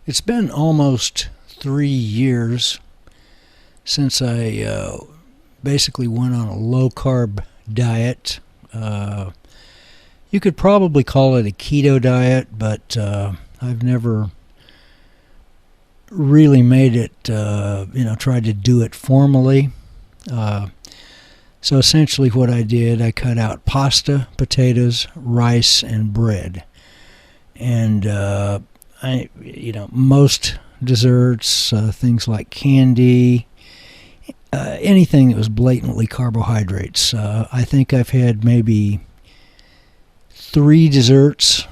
It's been almost 3 years since I basically went on a low-carb diet. You could probably call it a keto diet, but I've never really made it, tried to do it formally. So essentially what I did, I cut out pasta, potatoes, rice, and bread. And most desserts, things like candy, anything that was blatantly carbohydrates. I think I've had maybe 3 desserts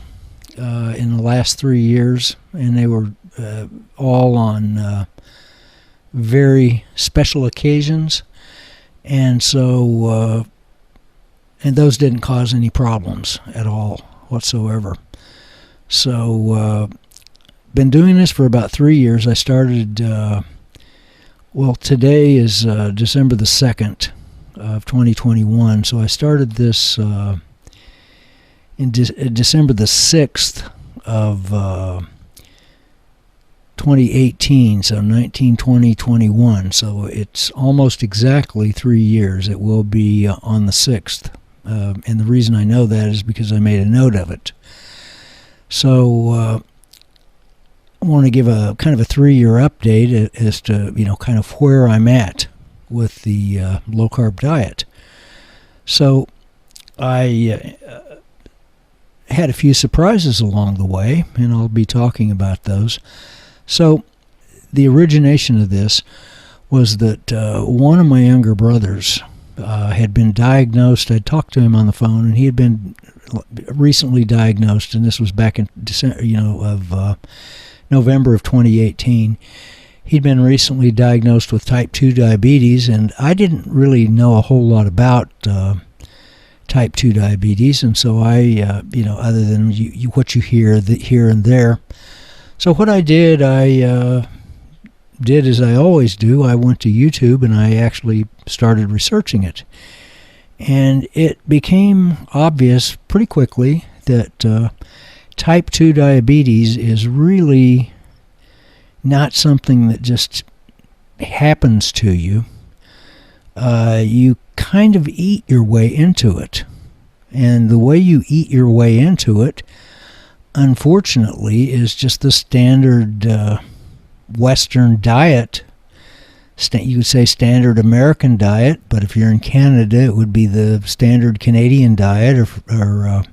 in the last 3 years, and they were all on very special occasions. And so, and those didn't cause any problems at all whatsoever. So, been doing this for about 3 years. I started, today is December the 2nd of 2021. So I started this in December the 6th of 2018, so 19, 20, 21. So it's almost exactly 3 years. It will be on the 6th. And the reason I know that is because I made a note of it. So I want to give a kind of a 3-year update as to, kind of where I'm at with the low-carb diet. So I had a few surprises along the way, and I'll be talking about those. So the origination of this was that one of my younger brothers had been diagnosed. I'd talked to him on the phone, and he had been recently diagnosed, and this was back in December, November of 2018. He'd been recently diagnosed with type 2 diabetes, and I didn't really know a whole lot about type 2 diabetes, and so I, other than what you hear here and there. So what I did as I always do. I went to YouTube and I actually started researching it. And it became obvious pretty quickly that type 2 diabetes is really not something that just happens to you. You kind of eat your way into it. And the way you eat your way into it, unfortunately, is just the standard Western diet. You would say standard American diet, but if you're in Canada, it would be the standard Canadian diet, or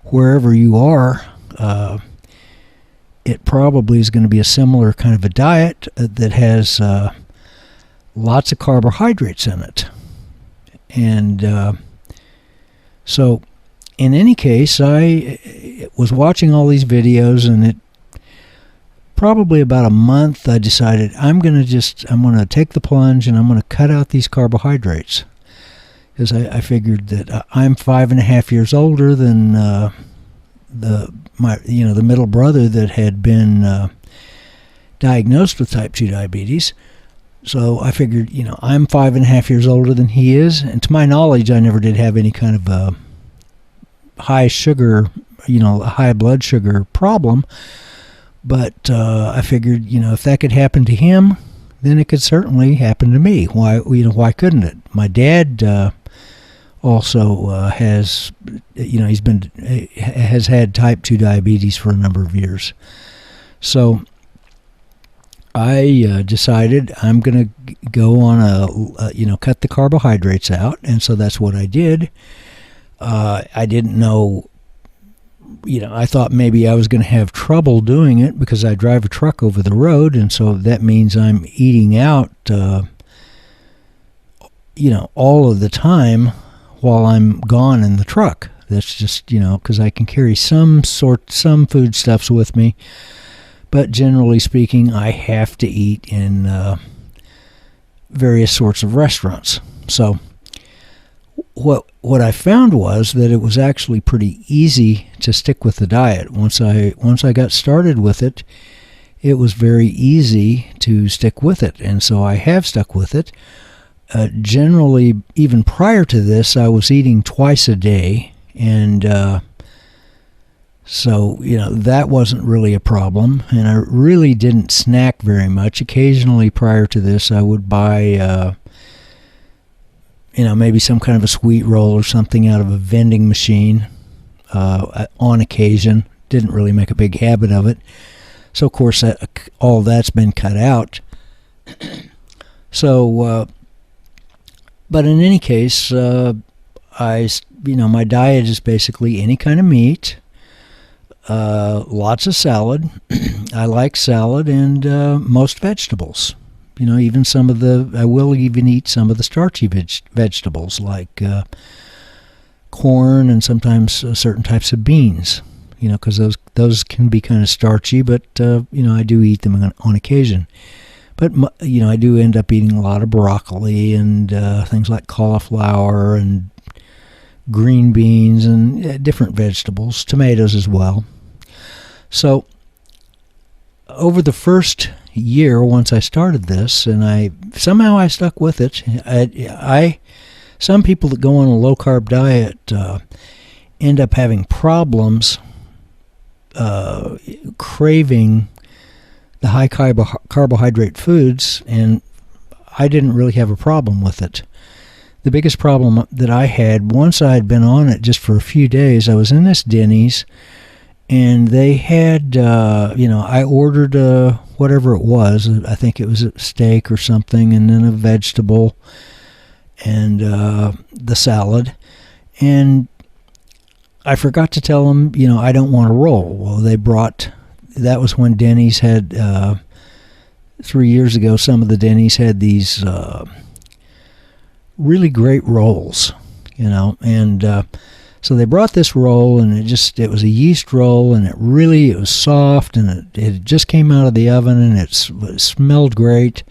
wherever you are. It probably is going to be a similar kind of a diet that has lots of carbohydrates in it. And so in any case, I was watching all these videos, and it probably about a month I decided I'm going to take the plunge and I'm going to cut out these carbohydrates, because I figured that I'm 5.5 years older than the middle brother that had been diagnosed with type 2 diabetes. So I figured, I'm 5.5 years older than he is, and to my knowledge, I never did have any kind of a high sugar, high blood sugar problem. But I figured, if that could happen to him, then it could certainly happen to me. Why couldn't it? My dad also has had type 2 diabetes for a number of years. So I decided I'm going to go on cut the carbohydrates out, and so that's what I did. I didn't know, I thought maybe I was going to have trouble doing it because I drive a truck over the road, and so that means I'm eating out, all of the time while I'm gone in the truck. That's just, because I can carry some foodstuffs with me, but generally speaking, I have to eat in various sorts of restaurants. So what I found was that it was actually pretty easy to stick with the diet. Once I got started with it, it was very easy to stick with it, and so I have stuck with it. Generally, even prior to this, I was eating twice a day, and So, that wasn't really a problem. And I really didn't snack very much. Occasionally prior to this, I would buy, maybe some kind of a sweet roll or something out of a vending machine on occasion. Didn't really make a big habit of it. So, of course, all that's been cut out. So, but in any case, my diet is basically any kind of meat, lots of salad. I like salad and most vegetables. Even I will even eat some of the starchy vegetables like corn and sometimes certain types of beans. Because those can be kind of starchy, but I do eat them on occasion. But I do end up eating a lot of broccoli and things like cauliflower and green beans and different vegetables, tomatoes as well. So over the first year, once I started this, and I stuck with it. Some people that go on a low carb diet end up having problems craving the high carbohydrate foods, and I didn't really have a problem with it. The biggest problem that I had, once I had been on it just for a few days, I was in this Denny's, and they had, I ordered whatever it was. I think it was a steak or something, and then a vegetable, and the salad. And I forgot to tell them, I don't want a roll. Well, that was when Denny's had, 3 years ago, some of the Denny's had these really great rolls, and so they brought this roll, and it was a yeast roll, and it was soft, and it just came out of the oven, and it smelled great,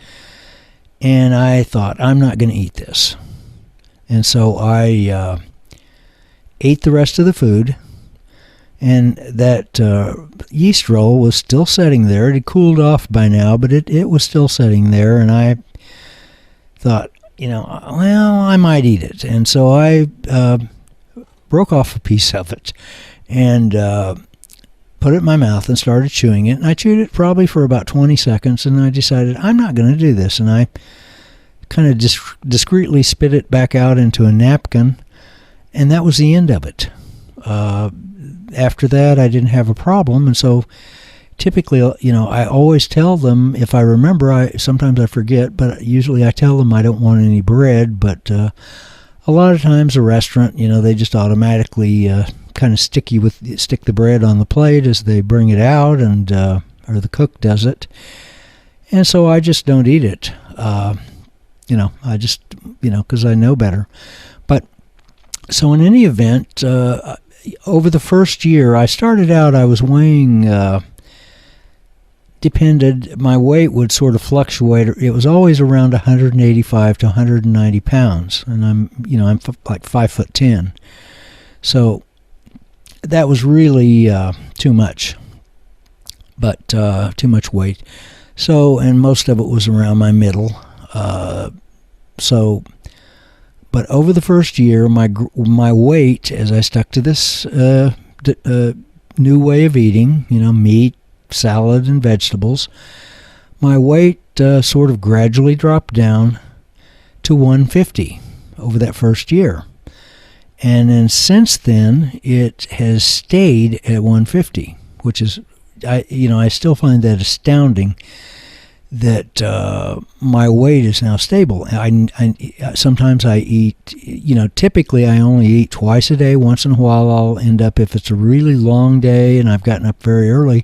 and I thought, I'm not going to eat this. And so I ate the rest of the food, and that yeast roll was still sitting there. It had cooled off by now, but it was still sitting there, and I thought, I might eat it. And so I broke off a piece of it and put it in my mouth and started chewing it. And I chewed it probably for about 20 seconds, and I decided I'm not going to do this. And I kind of discreetly spit it back out into a napkin, and that was the end of it. After that, I didn't have a problem, and so typically, I always tell them, if I remember, sometimes I forget, but usually I tell them I don't want any bread, but a lot of times a restaurant, they just automatically kind of stick the bread on the plate as they bring it out, and or the cook does it, and so I just don't eat it. I just, because I know better. But so in any event, over the first year, I started out, I was weighing, my weight would sort of fluctuate. It was always around 185 to 190 pounds, and I'm like 5'10". So that was really too much, but too much weight. So, and most of it was around my middle. But over the first year, my weight, as I stuck to this new way of eating, meat, salad, and vegetables, my weight sort of gradually dropped down to 150 over that first year. And then since then, it has stayed at 150, which is, I still find that astounding that my weight is now stable. Sometimes I eat, typically I only eat twice a day. Once in a while I'll end up, if it's a really long day and I've gotten up very early,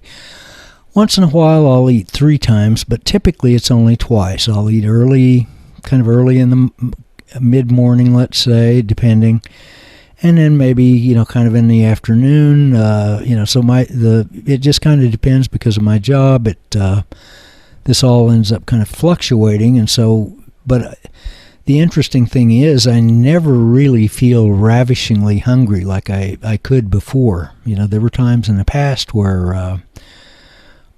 once in a while I'll eat 3 times, but typically it's only twice. I'll eat kind of early in the mid-morning, let's say, depending, and then maybe, kind of in the afternoon, so it just kind of depends because of my job. This all ends up kind of fluctuating, and so, but the interesting thing is I never really feel ravishingly hungry like I could before. There were times in the past where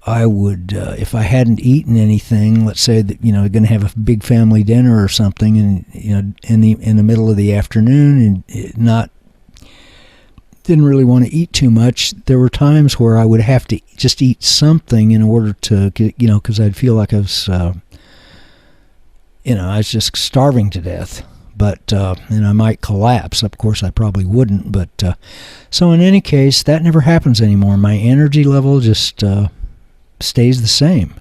I would, if I hadn't eaten anything, let's say that, going to have a big family dinner or something, and, in the middle of the afternoon, and not, didn't really want to eat too much. There were times where I would have to just eat something in order to get, because I'd feel like I was, I was just starving to death. But, and I might collapse. Of course, I probably wouldn't. But, so in any case, that never happens anymore. My energy level just stays the same.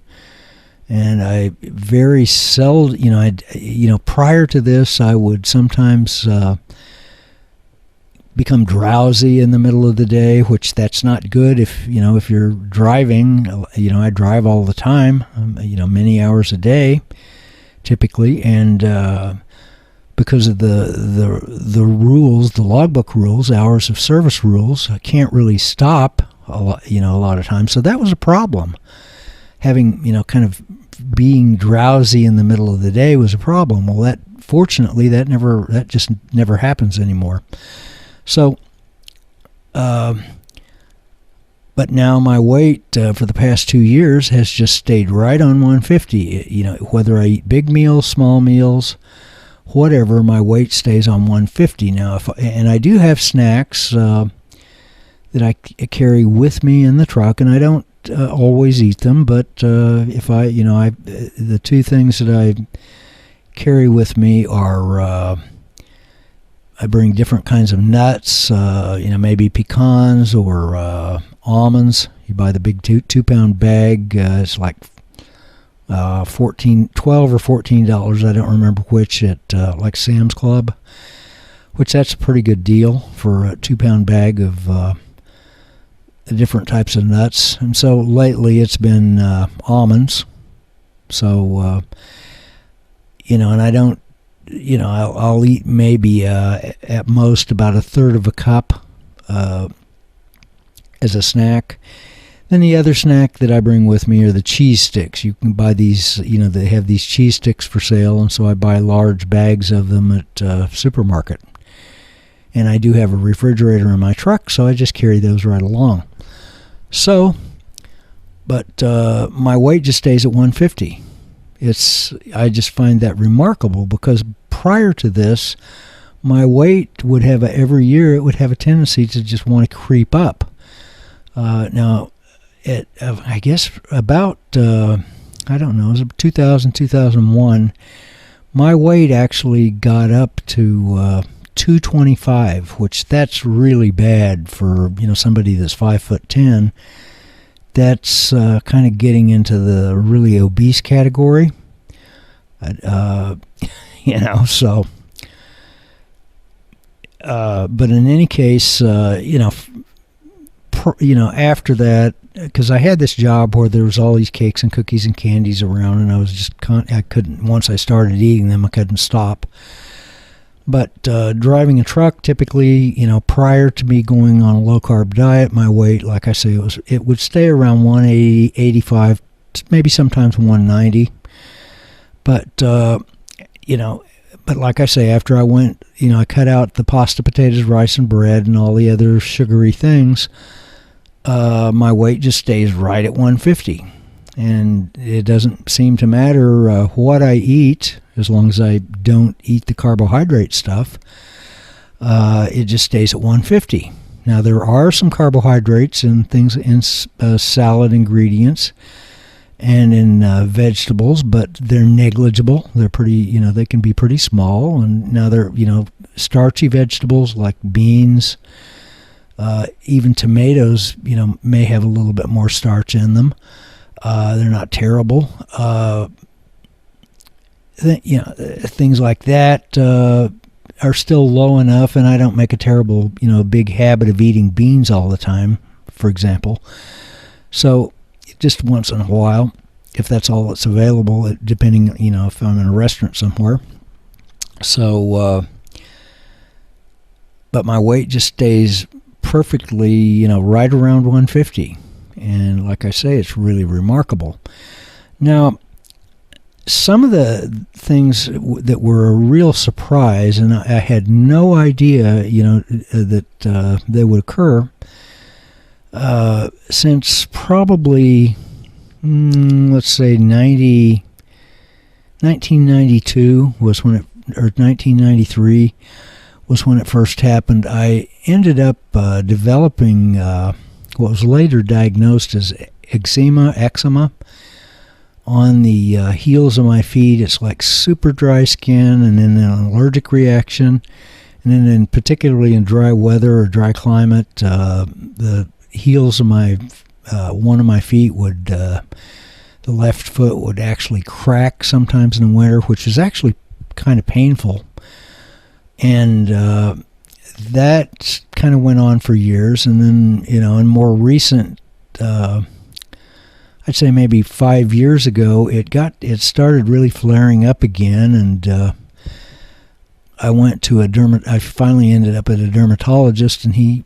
And I very seldom, prior to this, I would sometimes become drowsy in the middle of the day, which that's not good if you're driving. I drive all the time, many hours a day, typically, and because of the rules, the logbook rules, hours of service rules, I can't really stop a lot of times. So that was a problem. Having, kind of being drowsy in the middle of the day was a problem. Well, fortunately, that just never happens anymore. So, but now my weight for the past 2 years has just stayed right on 150. Whether I eat big meals, small meals, whatever, my weight stays on 150. Now, and I do have snacks that I carry with me in the truck, and I don't always eat them, but if the two things that I carry with me are I bring different kinds of nuts, maybe pecans or almonds. You buy the big 2-pound bag. It's like $12 or $14. I don't remember which at like Sam's Club, which that's a pretty good deal for a 2-pound bag of different types of nuts. And so lately it's been almonds. So, and I don't, I'll eat maybe at most about a third of a cup as a snack. Then the other snack that I bring with me are the cheese sticks. You can buy these, they have these cheese sticks for sale, and so I buy large bags of them at supermarket. And I do have a refrigerator in my truck, so I just carry those right along. So, but my weight just stays at 150. I just find that remarkable because prior to this, my weight would have every year it would have a tendency to just want to creep up. Now, I guess about it was 2000, 2001, my weight actually got up to 225, which that's really bad for somebody that's 5'10". That's kind of getting into the really obese category. So. But in any case, after that, because I had this job where there was all these cakes and cookies and candies around, and I was just I couldn't. Once I started eating them, I couldn't stop. But driving a truck, typically, prior to me going on a low-carb diet, my weight, like I say, it would stay around 180, 85, maybe sometimes 190. But, but like I say, after I went, I cut out the pasta, potatoes, rice, and bread and all the other sugary things, my weight just stays right at 150. And it doesn't seem to matter what I eat, as long as I don't eat the carbohydrate stuff. It just stays at 150. Now, there are some carbohydrates in things in salad ingredients and in vegetables, but they're negligible. They're pretty, they can be pretty small. And now they're, starchy vegetables like beans, even tomatoes, may have a little bit more starch in them. They're not terrible. Things like that are still low enough, and I don't make a terrible, big habit of eating beans all the time, for example. So just once in a while, if that's all that's available, depending, if I'm in a restaurant somewhere. So, but my weight just stays perfectly, right around 150. And like I say, it's really remarkable. Now, some of the things that were a real surprise, and I had no idea, that they would occur, since probably, let's say 1992 was when or 1993 was when it first happened. I ended up developing what was later diagnosed as eczema, on the heels of my feet. It's like super dry skin, and then an allergic reaction. And then particularly in dry weather or dry climate, the heels of my one of my feet would, the left foot would actually crack sometimes in the winter, which is actually kind of painful. And that kind of went on for years. And then, in more recent, I'd say maybe 5 years ago, it started really flaring up again, and I went to I finally ended up at a dermatologist, and he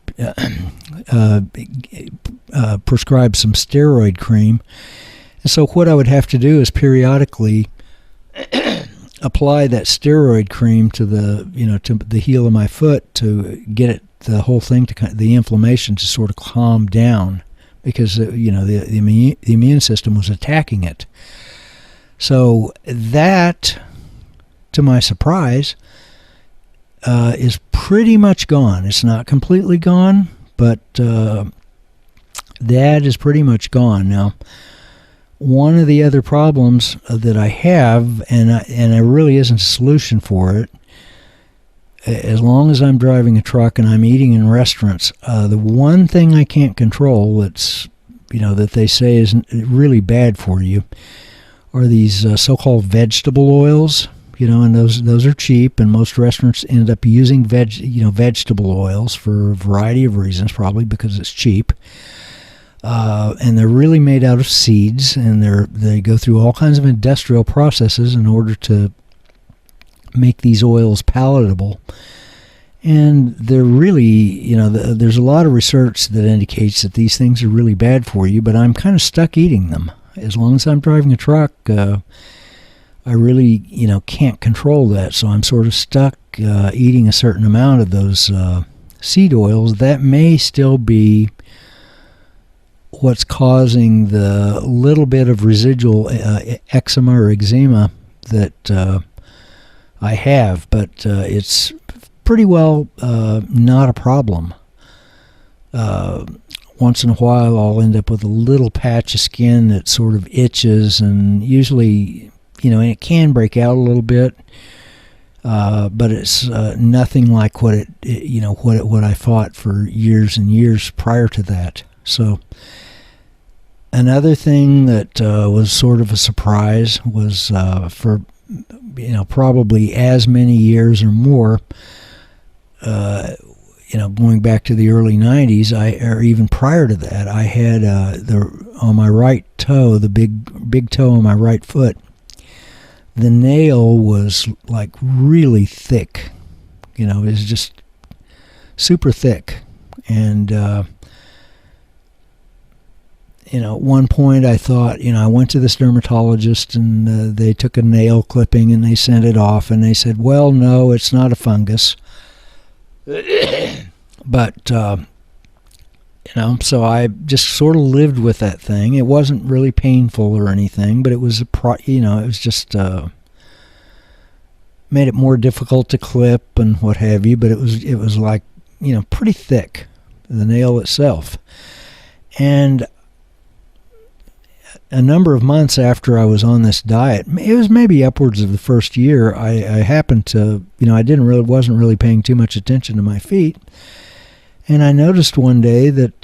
prescribed some steroid cream. And so what I would have to do is periodically apply that steroid cream to the heel of my foot to get the whole thing the inflammation to sort of calm down, because the immune system was attacking it. So that, to my surprise, is pretty much gone. It's not completely gone, but that is pretty much gone. Now, one of the other problems that I have, and there really isn't a solution for it, as long as I'm driving a truck and I'm eating in restaurants, the one thing I can't control that's, that they say is really bad for you are these so-called vegetable oils. And those are cheap, and most restaurants end up using vegetable oils for a variety of reasons, probably because it's cheap. And they're really made out of seeds, and they go through all kinds of industrial processes in order to make these oils palatable. And they're really, there's a lot of research that indicates that these things are really bad for you, but I'm kind of stuck eating them. As long as I'm driving a truck, I really, can't control that, so I'm sort of stuck eating a certain amount of those seed oils. That may still be what's causing the little bit of residual eczema or eczema that I have, but it's pretty well not a problem. Once in a while, I'll end up with a little patch of skin that sort of itches, and usually, and it can break out a little bit, but it's nothing like what I fought for years and years prior to that. So another thing that was sort of a surprise was for probably as many years or more, going back to the early 90s, or even prior to that, I had on my right toe, the big toe on my right foot, the nail was like really thick. It was just super thick. And, at one point I thought, I went to this dermatologist, and they took a nail clipping and they sent it off, and they said, well, no, it's not a fungus. But, so I just sort of lived with that thing. It wasn't really painful or anything, but it was it was just made it more difficult to clip and what have you. But it was like pretty thick, the nail itself. And a number of months after I was on this diet, it was maybe upwards of the first year, I happened to I wasn't really paying too much attention to my feet. And I noticed one day that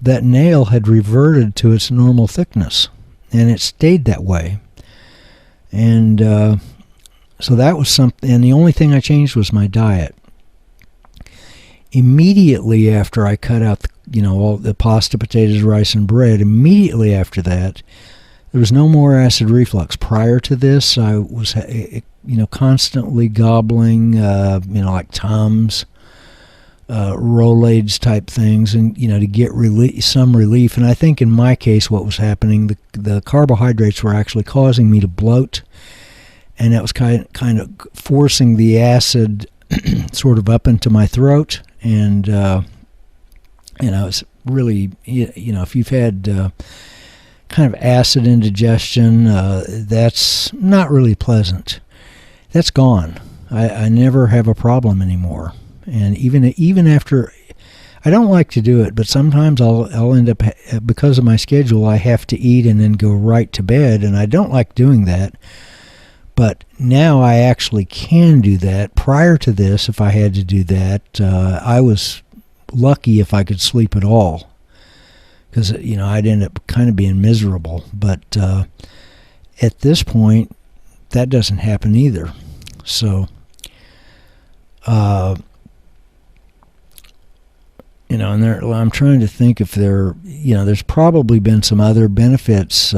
that nail had reverted to its normal thickness, and it stayed that way. And so that was something. And the only thing I changed was my diet. Immediately after I cut out, all the pasta, potatoes, rice, and bread, immediately after that, there was no more acid reflux. Prior to this, I was, constantly gobbling, like Tums, Rolaids type things, and to get some relief. And I think in my case, what was happening, the carbohydrates were actually causing me to bloat, and that was kind of forcing the acid sort of up into my throat. And it's really, if you've had kind of acid indigestion, that's not really pleasant. That's gone. I never have a problem anymore. And even after, I don't like to do it, but sometimes I'll end up, because of my schedule, I have to eat and then go right to bed, and I don't like doing that. But now I actually can do that. Prior to this, if I had to do that, I was lucky if I could sleep at all, because I'd end up kind of being miserable. But at this point, that doesn't happen either. So, and I'm trying to think if there's probably been some other benefits.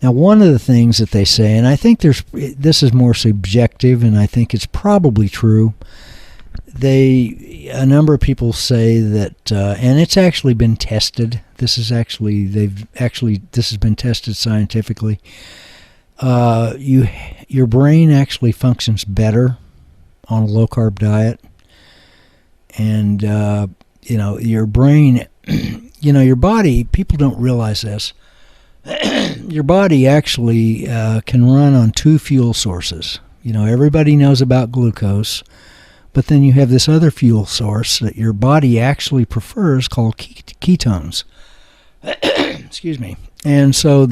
Now, one of the things that they say, and I think this is more subjective, and I think it's probably true. A number of people say that, and it's actually been tested. This has been tested scientifically. Your brain actually functions better on a low carb diet, and your brain, your body. People don't realize this. Your body actually can run on two fuel sources. Everybody knows about glucose, but then you have this other fuel source that your body actually prefers called ketones. Excuse me. And so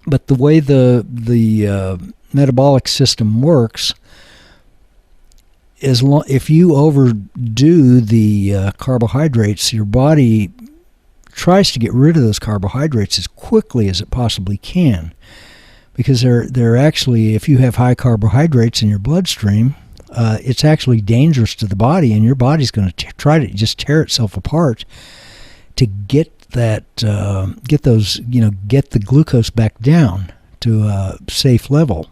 but the way the metabolic system works is, if you overdo the carbohydrates, your body tries to get rid of those carbohydrates as quickly as it possibly can, because they're actually, if you have high carbohydrates in your bloodstream, it's actually dangerous to the body, and your body's going to try to just tear itself apart to get the glucose back down to a safe level.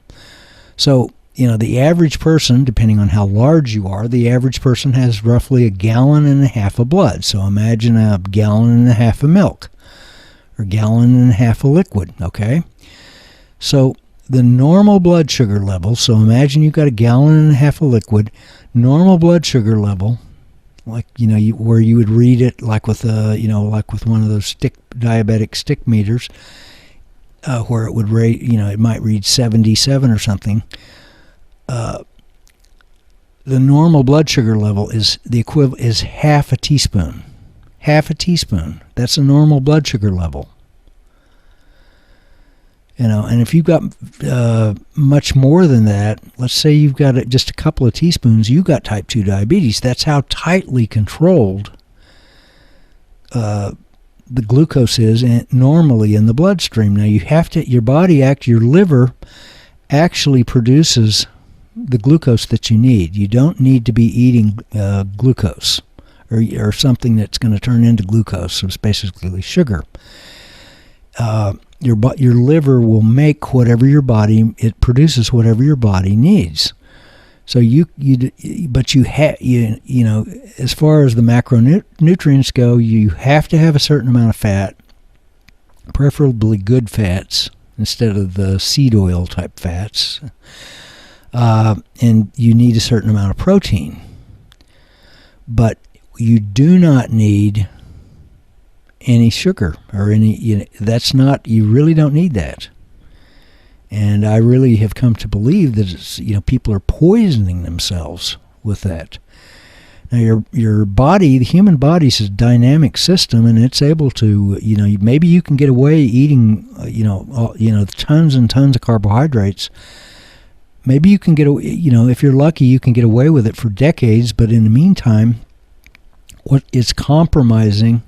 So, the average person, depending on how large you are, the average person has roughly 1.5 gallons of blood. So imagine 1.5 gallons of milk, or 1.5 gallons of liquid, okay? So the normal blood sugar level, so imagine you've got 1.5 gallons of liquid, normal blood sugar level, like, where you would read it like with one of those diabetic stick meters, where it would rate, it might read 77 or something. The normal blood sugar level is the equivalent, is half a teaspoon. Half a teaspoon. That's a normal blood sugar level. And if you've got much more than that, let's say you've got just a couple of teaspoons, you've got type 2 diabetes. That's how tightly controlled the glucose is normally in the bloodstream. Now, your liver actually produces the glucose that you need. You don't need to be eating glucose or something that's going to turn into glucose. So it's basically sugar. Your liver will make it produces whatever your body needs. So as far as the macronutrients go, you have to have a certain amount of fat, preferably good fats instead of the seed oil type fats. And you need a certain amount of protein. But you do not need any sugar or any, you really don't need that. And I really have come to believe that people are poisoning themselves with that. Now your body, the human body, is a dynamic system, and it's able to, maybe you can get away eating, tons and tons of carbohydrates. Maybe you can get away, if you're lucky, you can get away with it for decades. But in the meantime, what is compromising,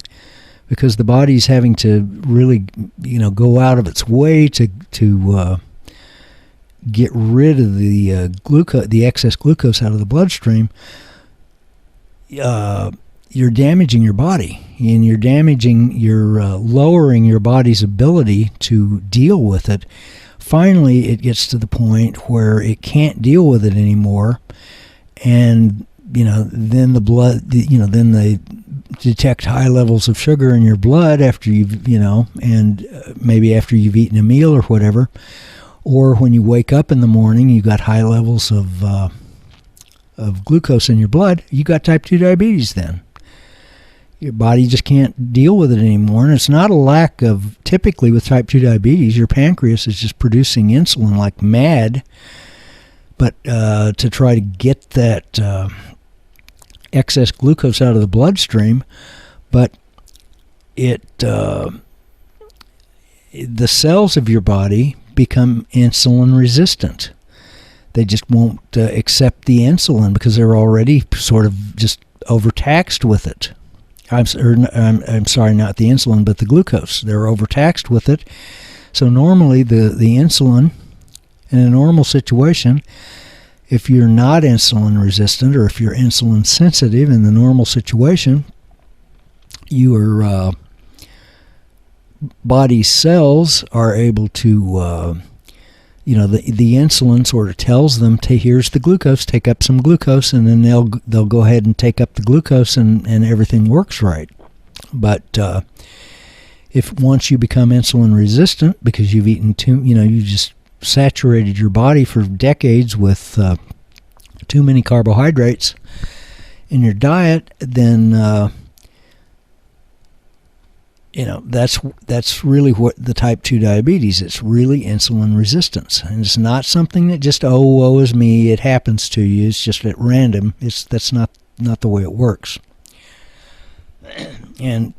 because the body's having to really, go out of its way to get rid of the glucose, the excess glucose out of the bloodstream. You're damaging your body, and you're lowering your body's ability to deal with it. Finally, it gets to the point where it can't deal with it anymore, and then the blood, then they detect high levels of sugar in your blood after you've, and maybe after you've eaten a meal or whatever, or when you wake up in the morning, you got high levels of glucose in your blood. You got type 2 diabetes then. Your body just can't deal with it anymore. And it's not a lack of, typically with type 2 diabetes, your pancreas is just producing insulin like mad. But to try to get that excess glucose out of the bloodstream, but the cells of your body become insulin resistant. They just won't accept the insulin because they're already sort of just overtaxed with it. I'm sorry, not the insulin, but the glucose. They're overtaxed with it. So normally the insulin, in a normal situation, if you're not insulin resistant or if you're insulin sensitive in the normal situation, your body's cells are able to, the insulin sort of tells them, here's the glucose, take up some glucose, and then they'll go ahead and take up the glucose, and everything works right. But if once you become insulin resistant because you've eaten you just saturated your body for decades with too many carbohydrates in your diet, then that's really what the type 2 diabetes, it's really insulin resistance. And it's not something that just, woe is me, it happens to you, it's just at random. That's not the way it works. And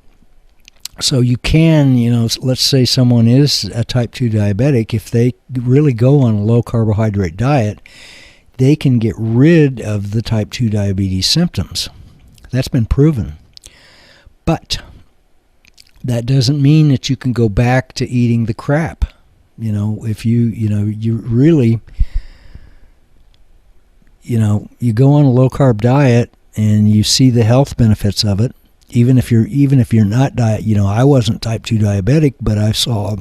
so you can, let's say someone is a type 2 diabetic, if they really go on a low carbohydrate diet, they can get rid of the type 2 diabetes symptoms. That's been proven. But that doesn't mean that you can go back to eating the crap. If you really, you go on a low carb diet and you see the health benefits of it, even if you're not I wasn't type 2 diabetic, but I saw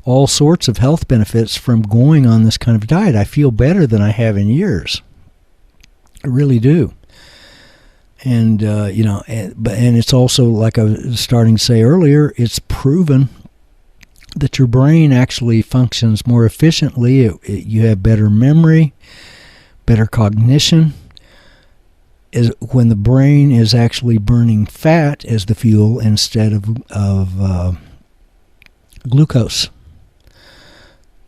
all sorts of health benefits from going on this kind of diet. I feel better than I have in years. I really do. And and it's also, like I was starting to say earlier, it's proven that your brain actually functions more efficiently. You have better memory, better cognition, is when the brain is actually burning fat as the fuel instead of glucose.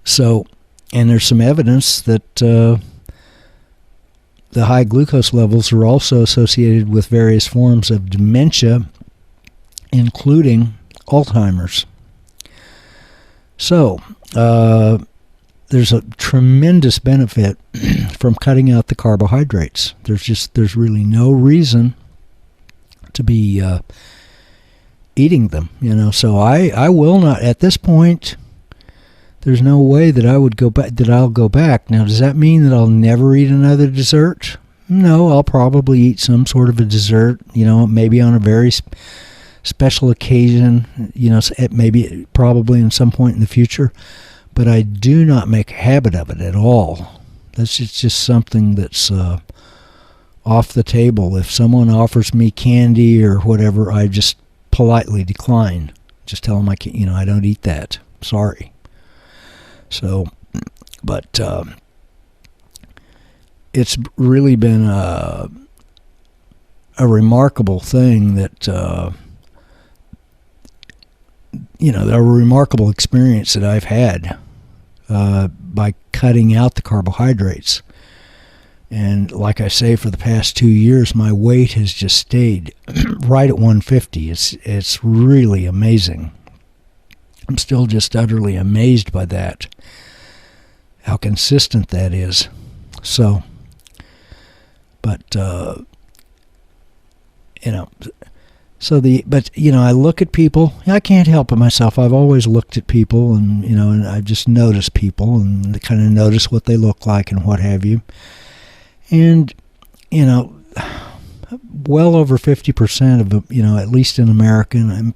So, and there's some evidence that the high glucose levels are also associated with various forms of dementia, including Alzheimer's. So, there's a tremendous benefit from cutting out the carbohydrates. There's really no reason to be eating them, So I will not, at this point, there's no way that I'll go back. Now, does that mean that I'll never eat another dessert? No, I'll probably eat some sort of a dessert, maybe on a very special occasion, maybe probably in some point in the future. But I do not make a habit of it at all. It's just something that's off the table. If someone offers me candy or whatever, I just politely decline. Just tell them I don't eat that. Sorry. So, but it's really been a remarkable thing that, a remarkable experience that I've had by cutting out the carbohydrates. And like I say, for the past 2 years, my weight has just stayed right at 150. It's really amazing. I'm still just utterly amazed by that, how consistent that is. So, but, I look at people. I can't help it myself. I've always looked at people and I just notice people and kind of notice what they look like and what have you. And, well over 50% of, at least in America, and I'm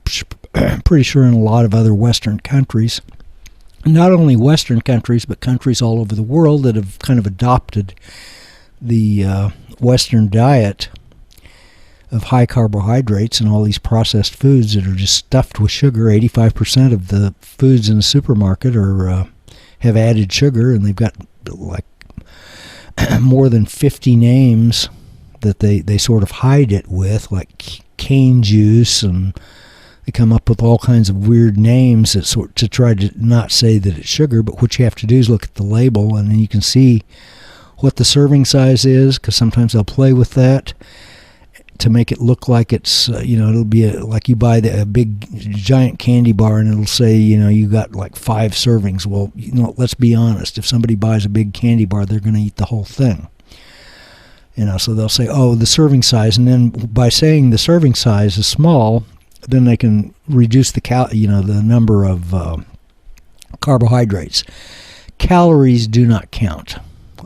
pretty sure in a lot of other Western countries, not only Western countries, but countries all over the world that have kind of adopted the Western diet of high carbohydrates and all these processed foods that are just stuffed with sugar. 85% of the foods in the supermarket have added sugar, and they've got like more than 50 names that they sort of hide it with, like cane juice, and they come up with all kinds of weird names to try to not say that it's sugar. But what you have to do is look at the label, and then you can see what the serving size is, because sometimes they'll play with that to make it look like it's, it'll be like you buy a big giant candy bar and it'll say, you got like 5 servings. Well, let's be honest. If somebody buys a big candy bar, they're going to eat the whole thing. So they'll say, oh, the serving size. And then by saying the serving size is small, then they can reduce the number of carbohydrates. Calories do not count.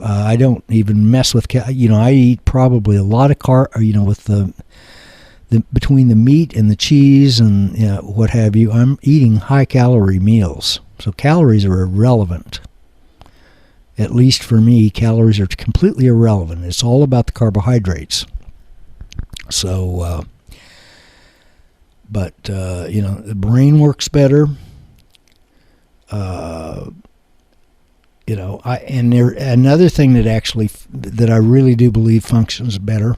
I don't even mess with, I eat probably a lot of with the between the meat and the cheese and what have you, I'm eating high calorie meals. So calories are irrelevant. At least for me, calories are completely irrelevant. It's all about the carbohydrates. So, the brain works better. Another thing that I really do believe functions better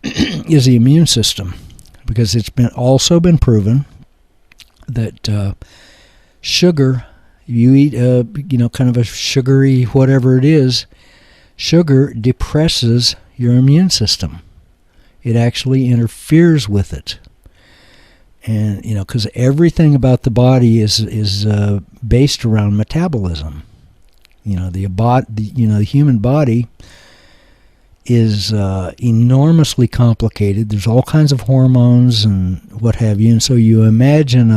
is the immune system, because it's also been proven that sugar, you eat kind of a sugary whatever it is, sugar depresses your immune system. It actually interferes with it. And because everything about the body is based around metabolism. The human body is enormously complicated. There's all kinds of hormones and what have you, and so you imagine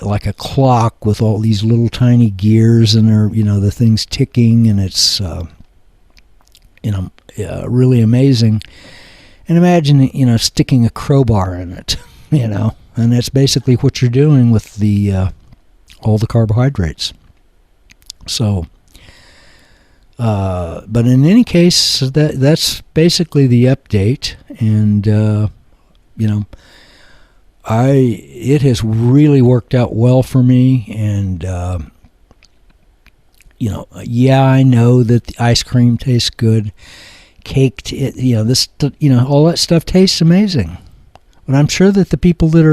like a clock with all these little tiny gears, and the thing's ticking, and it's really amazing. And imagine sticking a crowbar in it, and that's basically what you're doing with the all the carbohydrates. So, but in any case, that's basically the update, and it has really worked out well for me, and I know that the ice cream tastes good, cake, all that stuff tastes amazing. But I'm sure that the people that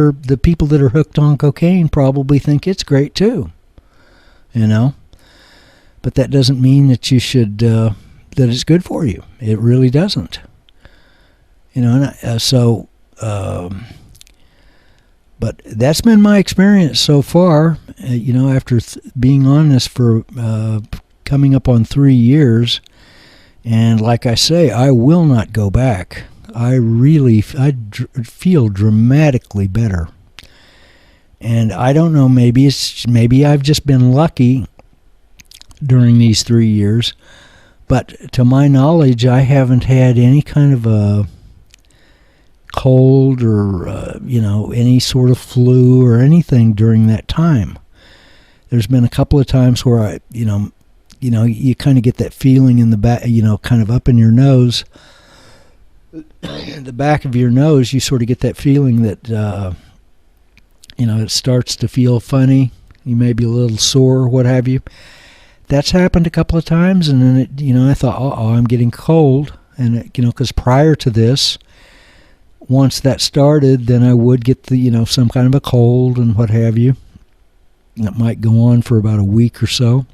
are hooked on cocaine probably think it's great too. But that doesn't mean that you should that it's good for you. It really doesn't. But that's been my experience so far. After being on this for coming up on 3 years, and like I say, I will not go back. I feel dramatically better. And I don't know, maybe I've just been lucky during these 3 years, but to my knowledge, I haven't had any kind of a cold or any sort of flu or anything during that time. There's been a couple of times where you kind of get that feeling in the back, kind of up in your nose. The back of your nose, you sort of get that feeling that it starts to feel funny. You may be a little sore, what have you. That's happened a couple of times, and then I thought, I'm getting cold, and because prior to this, once that started, then I would get the some kind of a cold and what have you. That might go on for about a week or so.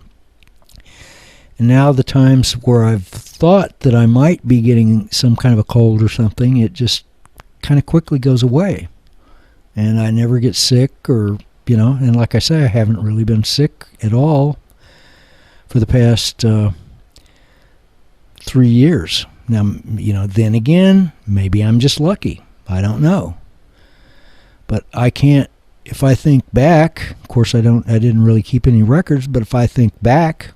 And now the times where I've thought that I might be getting some kind of a cold or something, it just kind of quickly goes away. And I never get sick and like I say, I haven't really been sick at all for the past 3 years. Now, then again, maybe I'm just lucky. I don't know. But I can't, if I think back, of course I didn't really keep any records, but if I think back,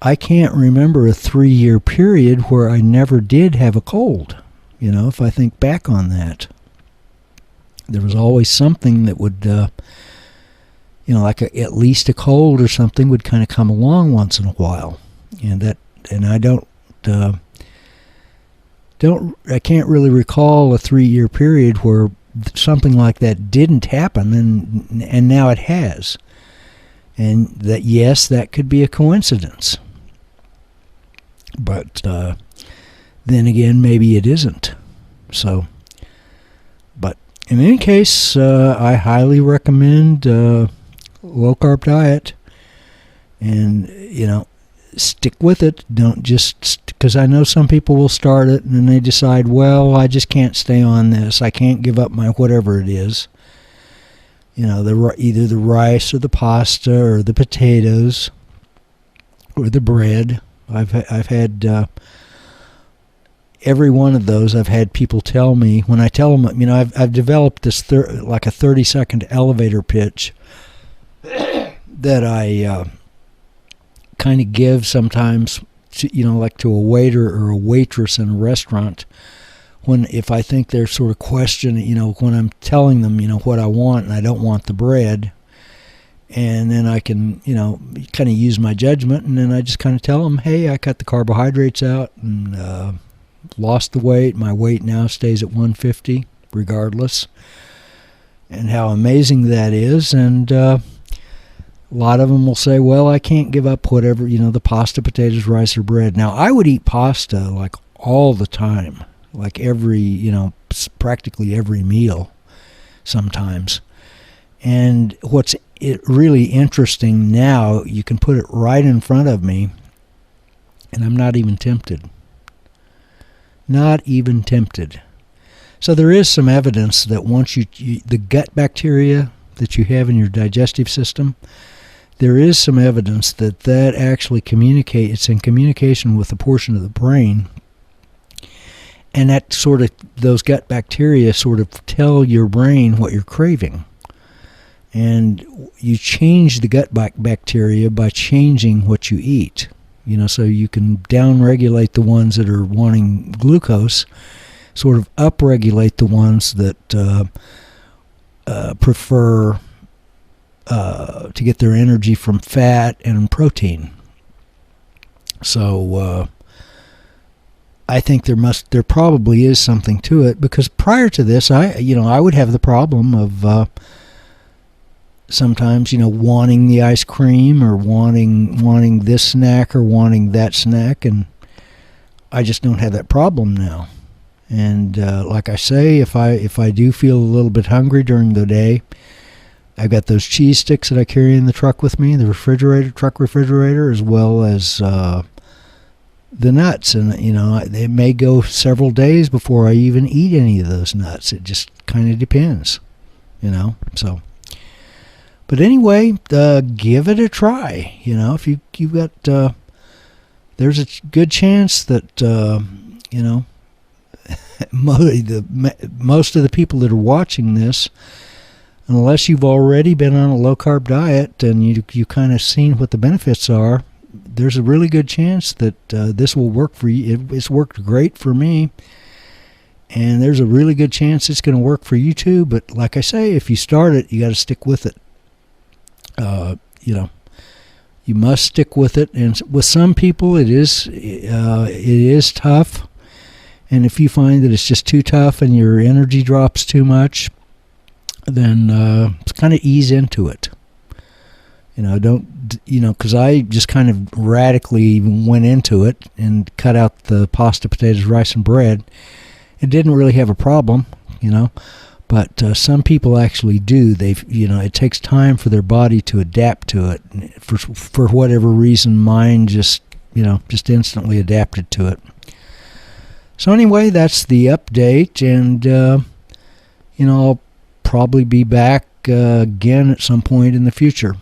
I can't remember a 3-year period where I never did have a cold. If I think back on that, there was always something that would, like at least a cold or something would kind of come along once in a while, and I I can't really recall a 3-year period where something like that didn't happen, and now it has, and that yes, that could be a coincidence. But then again, maybe it isn't. So, but in any case, I highly recommend low-carb diet. And, stick with it. Don't just, because I know some people will start it and then they decide, well, I just can't stay on this. I can't give up my whatever it is. Either the rice or the pasta or the potatoes or the bread. I've had every one of those. I've had people tell me, when I tell them, I've developed this like a 30-second elevator pitch that I kind of give sometimes to, like to a waiter or a waitress in a restaurant, if I think they're sort of questioning, when I'm telling them, what I want and I don't want the bread, and then I can, kind of use my judgment, and then I just kind of tell them, hey, I cut the carbohydrates out and lost the weight. My weight now stays at 150 regardless, and how amazing that is. And a lot of them will say, well, I can't give up whatever, the pasta, potatoes, rice, or bread. Now, I would eat pasta like all the time, like every, practically every meal sometimes. And what's really interesting now, you can put it right in front of me, and I'm not even tempted. Not even tempted. So there is some evidence that once the gut bacteria that you have in your digestive system, there is some evidence that actually it's in communication with a portion of the brain, and that those gut bacteria sort of tell your brain what you're craving. And you change the gut bacteria by changing what you eat. So you can downregulate the ones that are wanting glucose, sort of upregulate the ones that prefer to get their energy from fat and protein. So I think there probably is something to it, because prior to this, I would have the problem of sometimes, wanting the ice cream or wanting this snack or wanting that snack, and I just don't have that problem now. And like I say, if I do feel a little bit hungry during the day, I've got those cheese sticks that I carry in the truck with me, the truck refrigerator, as well as the nuts. And it may go several days before I even eat any of those nuts. It just kind of depends, so. But anyway, give it a try. If you've got, there's a good chance that most of the people that are watching this, unless you've already been on a low-carb diet and you kind of seen what the benefits are, there's a really good chance that this will work for you. It's worked great for me, and there's a really good chance it's going to work for you too. But like I say, if you start it, you got to stick with it. You must stick with it, and with some people it is tough. And if you find that it's just too tough and your energy drops too much, then kind of ease into it. Because I just kind of radically went into it and cut out the pasta, potatoes, rice, and bread. It didn't really have a problem, but some people actually do. It takes time for their body to adapt to it. For whatever reason, mine just instantly adapted to it. So anyway, that's the update, and I'll probably be back again at some point in the future.